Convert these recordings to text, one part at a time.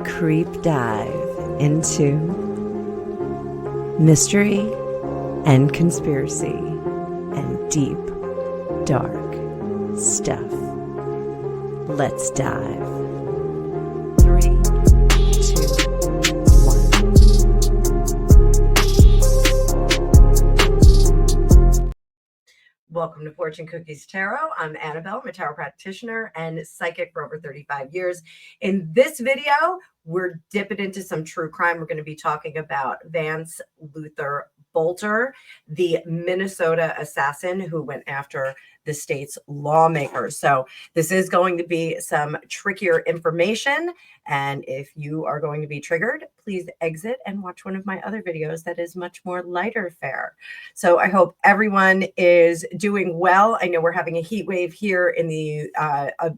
creep dive into mystery and conspiracy and deep, dark stuff. Let's dive. 3, 2, 1. Welcome to Fortune Cookies Tarot. I'm Annabelle. I'm a tarot practitioner and psychic for over 35 years. In this video, we're dipping into some true crime. We're going to be talking about Vance Luther Boelter, the Minnesota assassin who went after the state's lawmakers. So this is going to be some trickier information. And if you are going to be triggered, please exit and watch one of my other videos that is much more lighter fare. So I hope everyone is doing well. I know we're having a heat wave here in the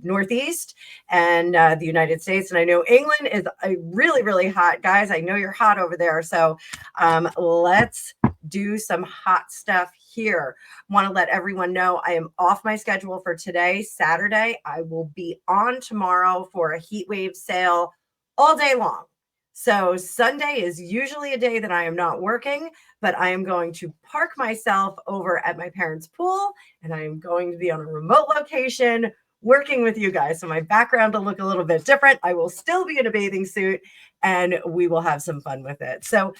Northeast and the United States. And I know England is really, really hot. Guys, I know you're hot over there. So let's do some hot stuff here. Want to let everyone know I am off my schedule for today, Saturday. I will be on tomorrow for a heat wave sale all day long. So Sunday is usually a day that I am not working, but I am going to park myself over at my parents' pool, and I am going to be on a remote location working with you guys. So my background will look a little bit different. I will still be in a bathing suit, and we will have some fun with it. So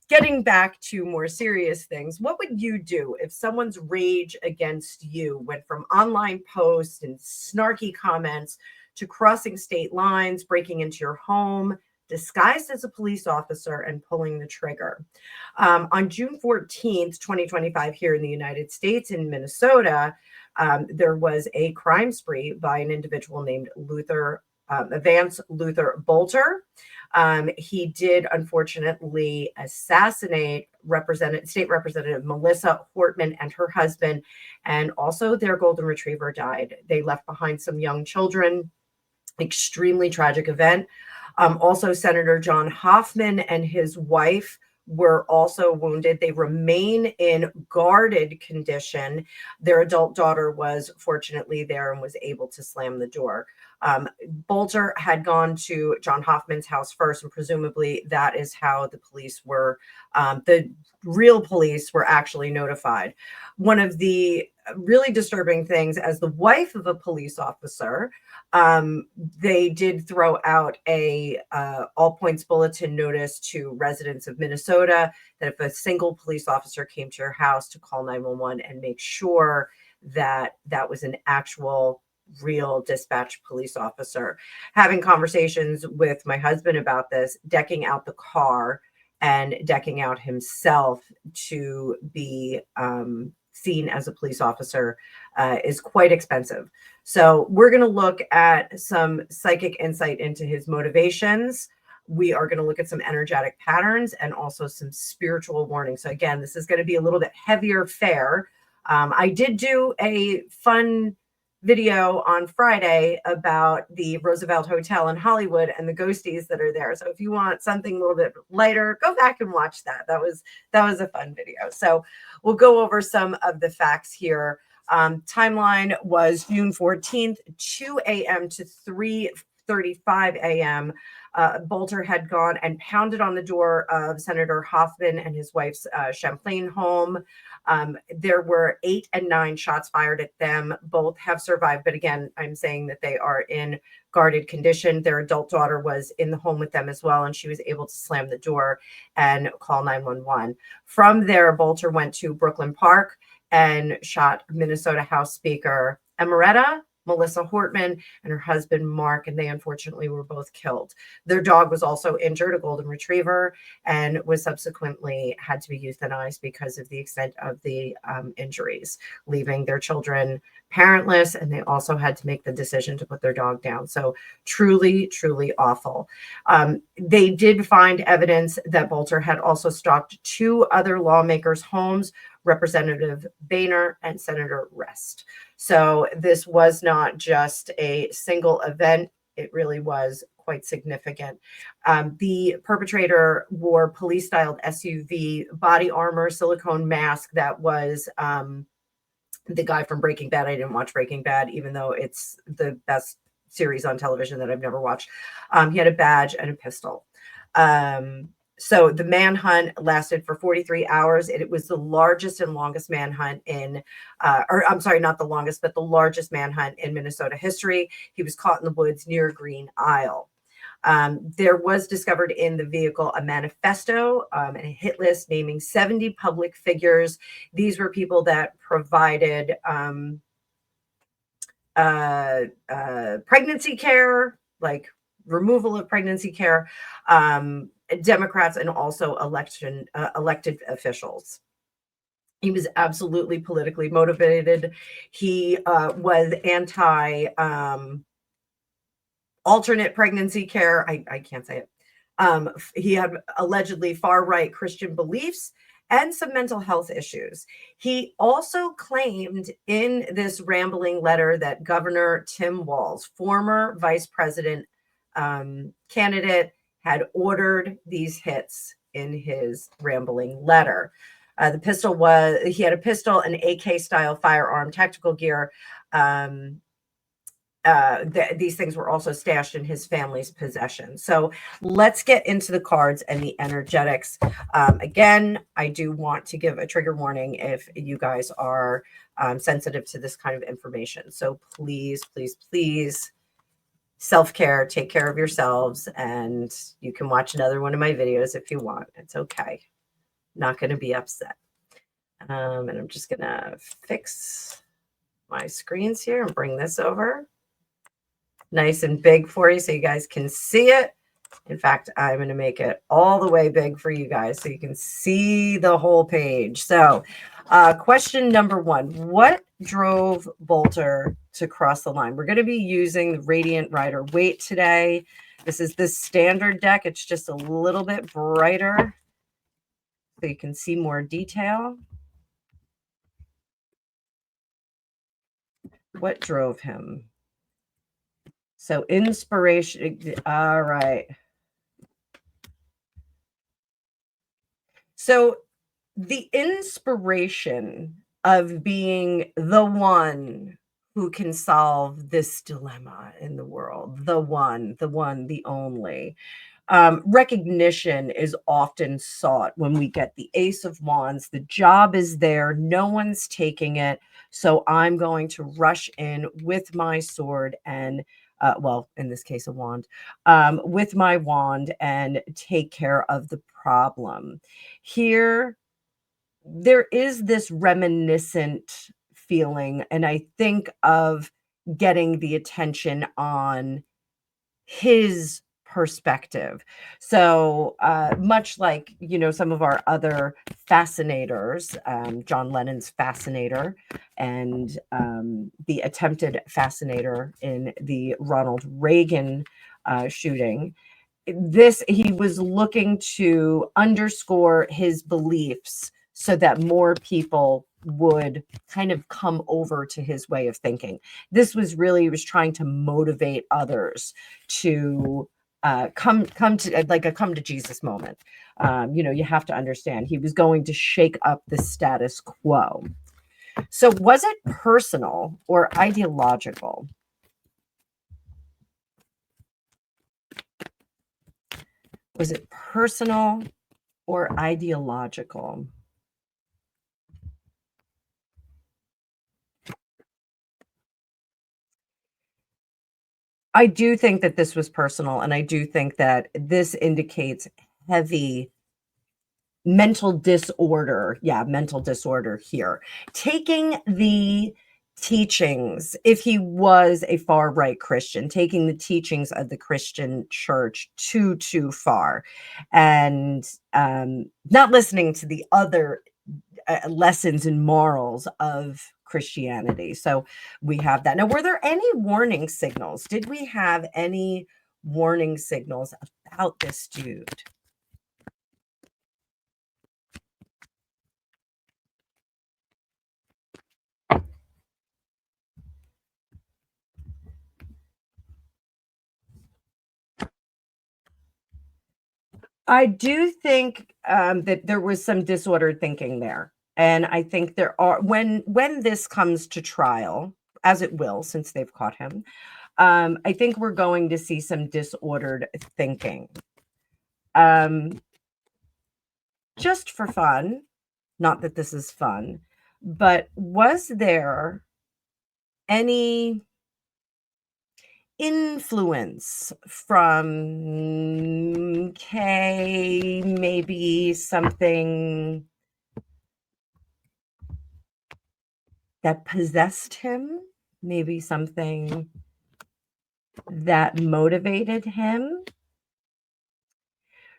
getting back to more serious things, what would you do if someone's rage against you went from online posts and snarky comments to crossing state lines, breaking into your home, disguised as a police officer, and pulling the trigger? On June 14th, 2025, here in the United States, in Minnesota, there was a crime spree by an individual named Vance Luther Boelter. He did unfortunately assassinate State Representative Melissa Hortman and her husband, and also their golden retriever died. They left behind some young children. Extremely tragic event. Also, Senator John Hoffman and his wife were also wounded. They remain in guarded condition. Their adult daughter was fortunately there and was able to slam the door. Boelter had gone to John Hoffman's house first, and presumably that is how the police were, the real police were actually notified. One of the really disturbing things, as the wife of a police officer, they did throw out a all points bulletin notice to residents of Minnesota that if a single police officer came to your house, to call 911 and make sure that that was an actual real dispatch police officer. Having conversations with my husband about this, decking out the car and decking out himself to be seen as a police officer is quite expensive. So we're going to look at some psychic insight into his motivations. We are going to look at some energetic patterns and also some spiritual warnings. So again, this is going to be a little bit heavier fare. I did do a fun video on Friday about the Roosevelt Hotel in Hollywood and the ghosties that are there. So if you want something a little bit lighter, go back and watch that. That was a fun video. So we'll go over some of the facts here. Timeline was June 14th, 2 a.m. to 3:35 a.m. Boelter had gone and pounded on the door of Senator Hoffman and his wife's Champlain home. There were 8 and 9 shots fired at them. Both have survived, but again, I'm saying that they are in guarded condition. Their adult daughter was in the home with them as well, and she was able to slam the door and call 911. From there, Boelter went to Brooklyn Park and shot Minnesota House Speaker Emerita, Melissa Hortman, and her husband, Mark, and they unfortunately were both killed. Their dog was also injured, a golden retriever, and was subsequently had to be euthanized because of the extent of the injuries, leaving their children parentless, and they also had to make the decision to put their dog down. So truly, truly awful. They did find evidence that Boelter had also stalked 2 other lawmakers' homes, Representative Boehner and Senator Rest. So this was not just a single event. It really was quite significant. The perpetrator wore police-styled SUV body armor, silicone mask that was the guy from Breaking Bad. I didn't watch Breaking Bad, even though it's the best series on television that I've never watched. He had a badge and a pistol. So the manhunt lasted for 43 hours. It was the largest and longest manhunt in, or I'm sorry, not the longest, but the largest manhunt in Minnesota history. He was caught in the woods near Green Isle. There was discovered in the vehicle a manifesto and a hit list naming 70 public figures. These were people that provided pregnancy care, like removal of pregnancy care, Democrats, and also elected officials. He was absolutely politically motivated. He was anti alternate pregnancy care. I can't say it. He had allegedly far-right Christian beliefs and some mental health issues. He also claimed in this rambling letter that Governor Tim Walz, former vice president candidate, had ordered these hits in his rambling letter. The pistol he had a pistol, an AK style firearm, tactical gear. These things were also stashed in his family's possession. So let's get into the cards and the energetics. Again, I do want to give a trigger warning if you guys are sensitive to this kind of information. So please, please, please, self-care, take care of yourselves, and you can watch another one of my videos if you want. It's okay. Not going to be upset. And I'm just going to fix my screens here and bring this over nice and big for you so you guys can see it. In fact, I'm going to make it all the way big for you guys so you can see the whole page. So question number one, what drove Boelter to cross the line? We're going to be using the Radiant Rider Waite today. This is the standard deck. It's just a little bit brighter so you can see more detail. What drove him? So inspiration. All right. So the inspiration of being the one who can solve this dilemma in the world, the one, the only. Recognition is often sought when we get the Ace of Wands. The job is there. No one's taking it. So I'm going to rush in with my sword and well, in this case, a wand, with my wand and take care of the problem. Here, there is this reminiscent feeling, and I think of getting the attention on his perspective. So much like, you know, some of our other fascinators, John Lennon's fascinator and the attempted fascinator in the Ronald Reagan shooting, he was looking to underscore his beliefs so that more people would kind of come over to his way of thinking. This was really, he was trying to motivate others to come to like a come to Jesus moment. You know, you have to understand he was going to shake up the status quo. So was it personal or ideological? Was it personal or ideological? I do think that this was personal, and I do think that this indicates heavy mental disorder. Yeah, mental disorder here. Taking the teachings, if he was a far right Christian, taking the teachings of the Christian church too far, and not listening to the other lessons and morals of Christianity. So we have that. Now, were there any warning signals? Did we have any warning signals about this dude? I do think that there was some disordered thinking there. And I think there are, when this comes to trial, as it will, since they've caught him, I think we're going to see some disordered thinking. Just for fun, not that this is fun, but was there any influence from maybe something that possessed him, maybe something that motivated him?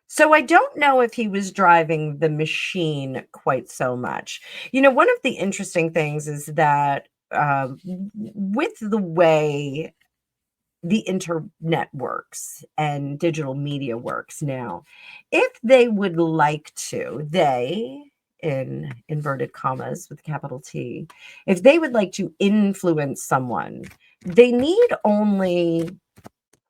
So I don't know if he was driving the machine quite so much. One of the interesting things is that with the way the internet works and digital media works now, if they would like to, they, in inverted commas with capital T, if they would like to influence someone, they need only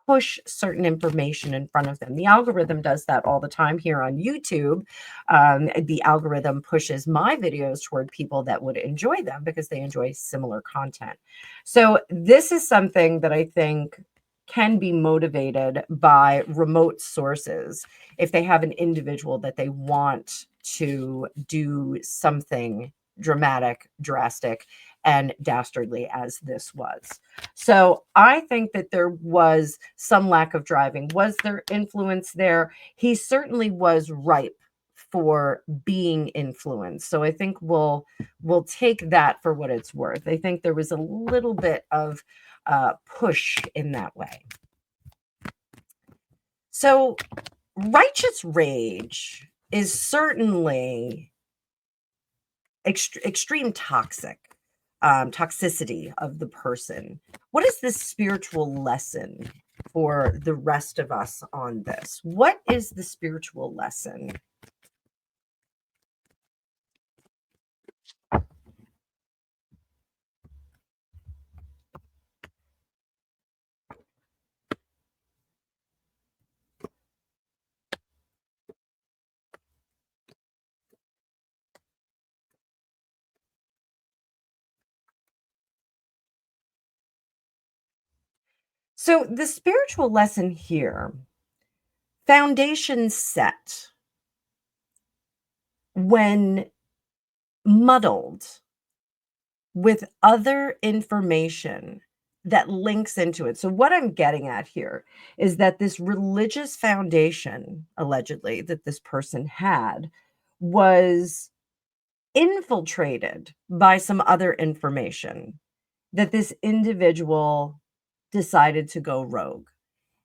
push certain information in front of them. The algorithm does that all the time here on YouTube. The algorithm pushes my videos toward people that would enjoy them because they enjoy similar content. So this is something that I think can be motivated by remote sources. If they have an individual that they want to do something dramatic, drastic, and dastardly as this was. So I think that there was some lack of driving. Was there influence there? He certainly was ripe for being influenced. So I think we'll take that for what it's worth. I think there was a little bit of push in that way. So righteous rage is certainly extreme toxicity of the person. What is the spiritual lesson for the rest of us on this? What is the spiritual lesson? So the spiritual lesson here, foundation set when muddled with other information that links into it. So what I'm getting at here is that this religious foundation, allegedly, that this person had was infiltrated by some other information that this individual decided to go rogue.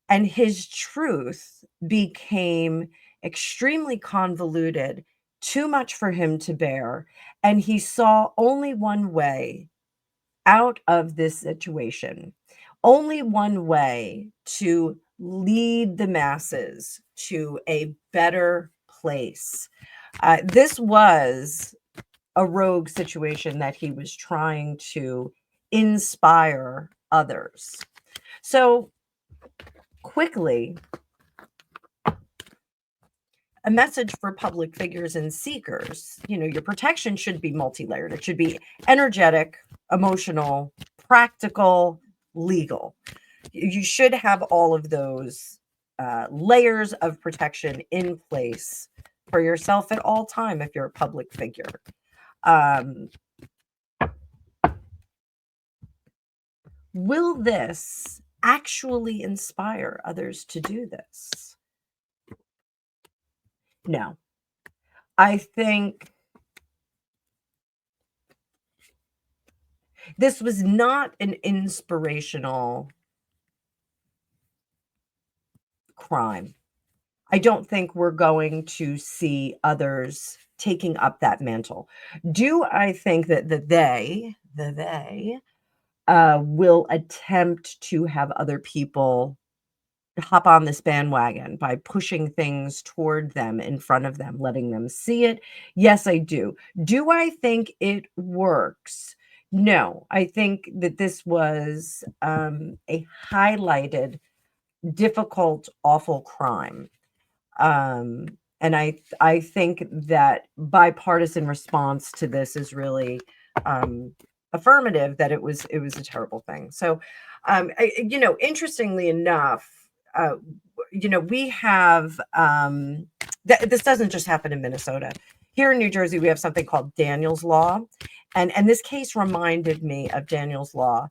And his truth became extremely convoluted, too much for him to bear. And he saw only one way out of this situation, only one way to lead the masses to a better place. This was a rogue situation that he was trying to inspire others. So quickly, a message for public figures and seekers. Your protection should be multi-layered. It should be energetic, emotional, practical, legal. You should have all of those layers of protection in place for yourself at all time if you're a public figure. Will this actually inspire others to do this? No. I think this was not an inspirational crime. I don't think we're going to see others taking up that mantle. Do I think that they will attempt to have other people hop on this bandwagon by pushing things toward them, in front of them, letting them see it? Yes, I do. Do I think it works? No, I think that this was a highlighted, difficult, awful crime. And I think that bipartisan response to this is really affirmative that it was a terrible thing. So, interestingly enough, uh, we have this doesn't just happen in Minnesota. Here in New Jersey, we have something called Daniel's Law, and this case reminded me of Daniel's Law.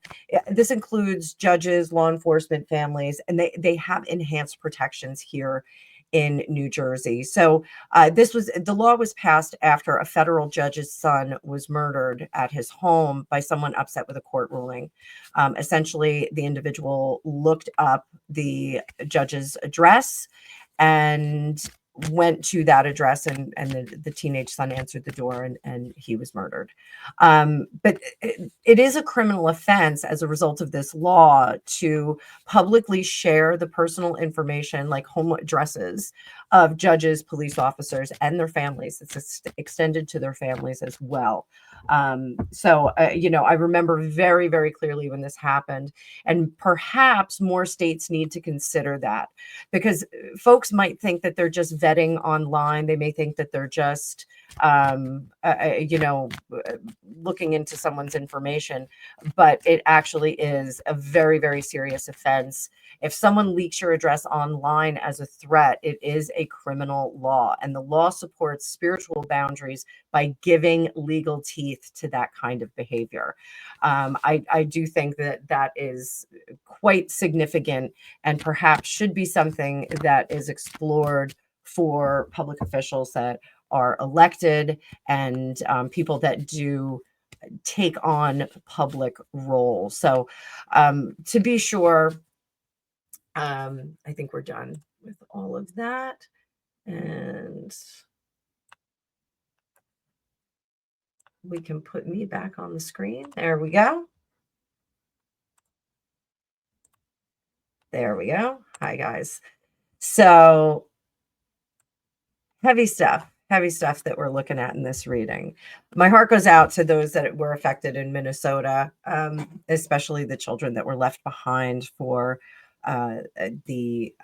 This includes judges, law enforcement, families, and they have enhanced protections here in New Jersey. So the law was passed after a federal judge's son was murdered at his home by someone upset with a court ruling. Essentially, the individual looked up the judge's address and went to that address, and the teenage son answered the door, and he was murdered. But it is a criminal offense as a result of this law to publicly share the personal information like home addresses of judges, police officers, and their families. It's extended to their families as well. I remember very, very clearly when this happened, and perhaps more states need to consider that, because folks might think that they're just vetting online. They may think that they're just, looking into someone's information, but it actually is a very, very serious offense. If someone leaks your address online as a threat, it is a criminal law, and the law supports spiritual boundaries by giving legal teeth to that kind of behavior. I do think that that is quite significant and perhaps should be something that is explored for public officials that are elected and people that do take on public roles. So to be sure, I think we're done with all of that. And we can put me back on the screen. There we go. There we go. Hi, guys. So heavy stuff that we're looking at in this reading. My heart goes out to those that were affected in Minnesota, especially the children that were left behind for the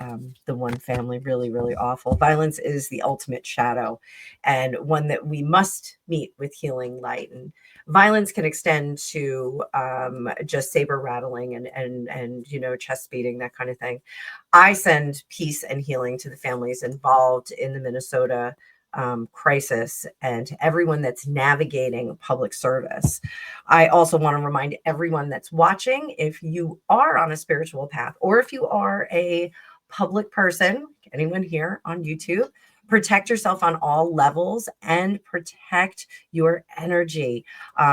one family. Really, really awful. Violence is the ultimate shadow, and one that we must meet with healing light. And violence can extend to just saber rattling and chest beating, that kind of thing. I send peace and healing to the families involved in the Minnesota crisis and to everyone that's navigating public service. I also want to remind everyone that's watching, if you are on a spiritual path or if you are a public person, anyone here on YouTube, protect yourself on all levels and protect your energy.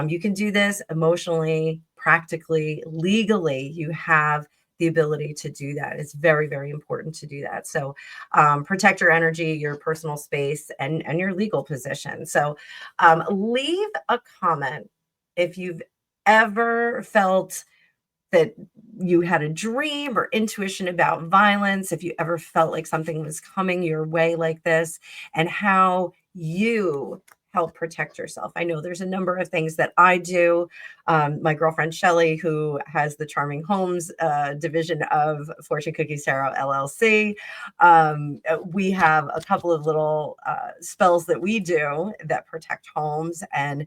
You can do this emotionally, practically, legally. You have the ability to do that. It's very, very important to do that. So protect your energy, your personal space, and your legal position. So leave a comment if you've ever felt that you had a dream or intuition about violence, if you ever felt like something was coming your way like this, and how you help protect yourself. I know there's a number of things that I do. My girlfriend Shelly, who has the Charming Homes division of Fortune Cookies Tarot LLC, we have a couple of little spells that we do that protect homes, and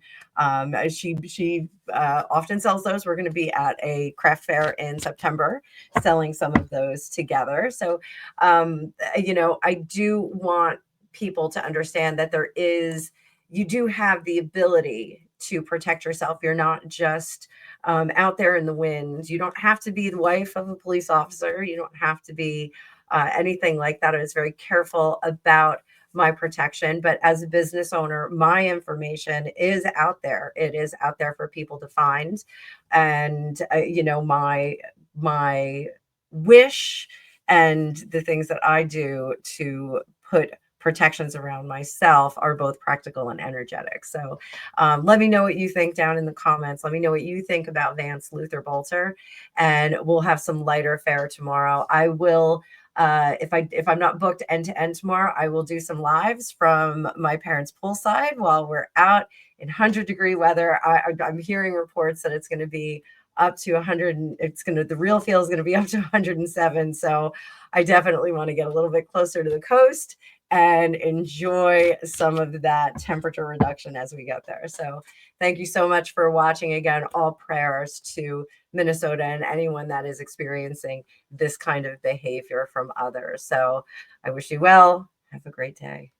she often sells those. We're going to be at a craft fair in September selling some of those together. So, I do want people to understand that you do have the ability to protect yourself. You're not just out there in the wind. You don't have to be the wife of a police officer. You don't have to be anything like that. I was very careful about my protection, but as a business owner, my information is out there. It is out there for people to find. And my wish and the things that I do to put protections around myself are both practical and energetic. So let me know what you think down in the comments. Let me know what you think about Vance Luther Boelter, and we'll have some lighter fare tomorrow. I will, if I'm not booked end to end tomorrow, I will do some lives from my parents' poolside while we're out in 100-degree weather. I'm hearing reports that it's going to be up to 100. The real feel is going to be up to 107. So I definitely want to get a little bit closer to the coast and enjoy some of that temperature reduction as we get there. So thank you so much for watching. Again, all prayers to Minnesota and anyone that is experiencing this kind of behavior from others. So I wish you well. Have a great day.